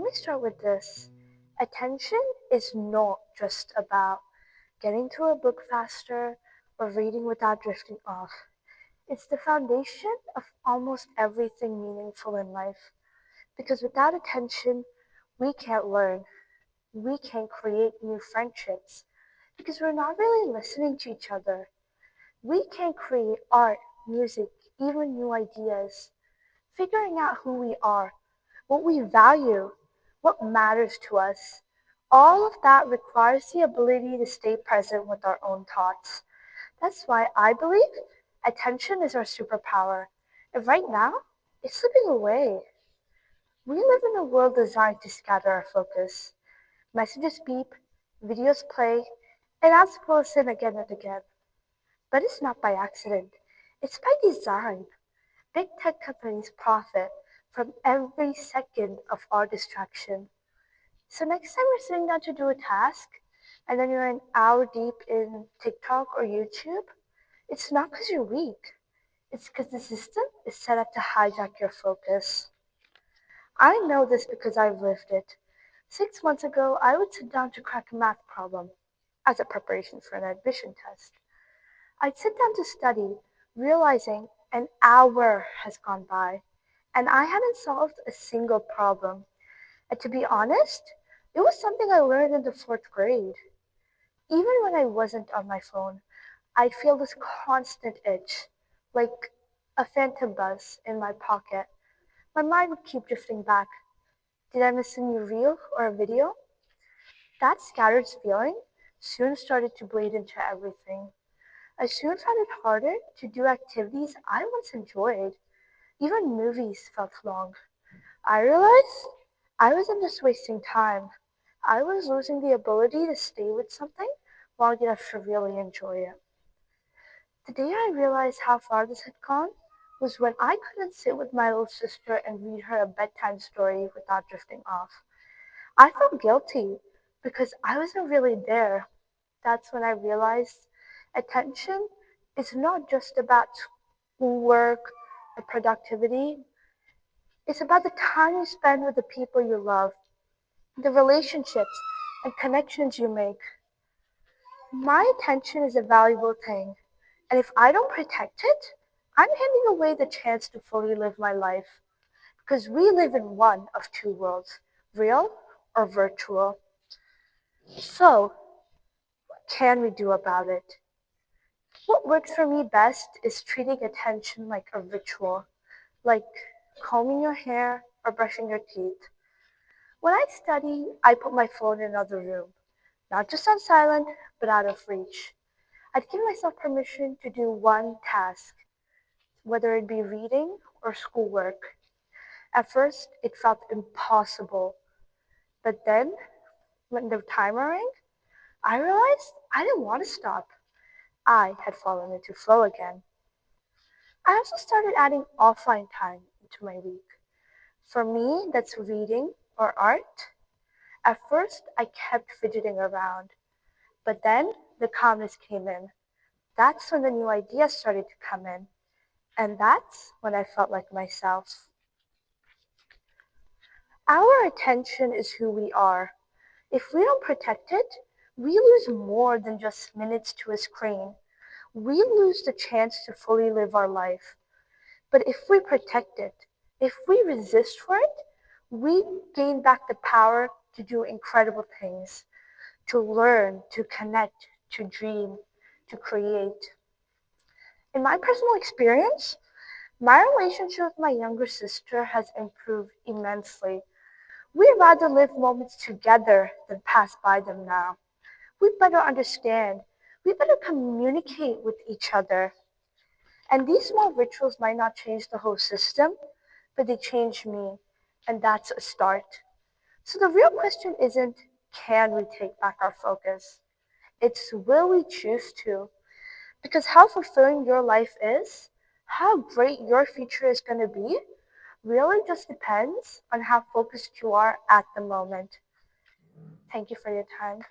Let me start with this. Attention is not just about getting through a book faster or reading without drifting off. It's the foundation of almost everything meaningful in life. Because without attention, we can't learn, we can't create new friendships, because we're not really listening to each other. We can't create art, music, even new ideas. Figuring out who we are, what we value, what matters to us. All of that requires the ability to stay present with our own thoughts. That's why I believe attention is our superpower. And right now, it's slipping away. We live in a world designed to scatter our focus. Messages beep, videos play, and ads pull us in again and again. But it's not by accident. It's by design. Big tech companies profit from every second of our distraction. So next time you're sitting down to do a task and then you're an hour deep in TikTok or YouTube, it's not because you're weak. It's because the system is set up to hijack your focus. I know this because I've lived it. 6 months ago, I would sit down to crack a math problem as a preparation for an admission test. I'd sit down to study, realizing an hour has gone by, and I hadn't solved a single problem. And to be honest, it was something I learned in the fourth grade. Even when I wasn't on my phone, I'd feel this constant itch, like a phantom buzz in my pocket. My mind would keep drifting back. Did I miss a new reel or a video? That scattered feeling soon started to bleed into everything. I soon found it harder to do activities I once enjoyed. Even movies felt long. I realized I wasn't just wasting time. I was losing the ability to stay with something long enough to really enjoy it. The day I realized how far this had gone was when I couldn't sit with my little sister and read her a bedtime story without drifting off. I felt guilty because I wasn't really there. That's when I realized attention is not just about schoolwork or productivity. It's about the time you spend with the people you love, the relationships and connections you make. My attention is a valuable thing, and if I don't protect it, I'm handing away the chance to fully live my life. Because we live in one of two worlds, real or virtual. So, what can we do about it? What works for me best is treating attention like a ritual, like combing your hair or brushing your teeth. When I study, I put my phone in another room, not just on silent, but out of reach. I'd give myself permission to do one task, whether it be reading or schoolwork. At first, it felt impossible, but then, when the timer rang, I realized I didn't want to stop. I had fallen into flow again. I also started adding offline time into my week. For me, that's reading or art. At first, I kept fidgeting around, but then the calmness came in. That's when the new ideas started to come in, and that's when I felt like myself. Our attention is who we are. If we don't protect it, we lose more than just minutes to a screen. We lose the chance to fully live our life. But if we protect it, if we resist for it, we gain back the power to do incredible things, to learn, to connect, to dream, to create. In my personal experience, my relationship with my younger sister has improved immensely. We rather live moments together than pass by them now. We better understand. We better communicate with each other. And these small rituals might not change the whole system, but they change me. And that's a start. So the real question isn't, can we take back our focus? It's, will we choose to? Because how fulfilling your life is, how great your future is going to be, really just depends on how focused you are at the moment. Thank you for your time.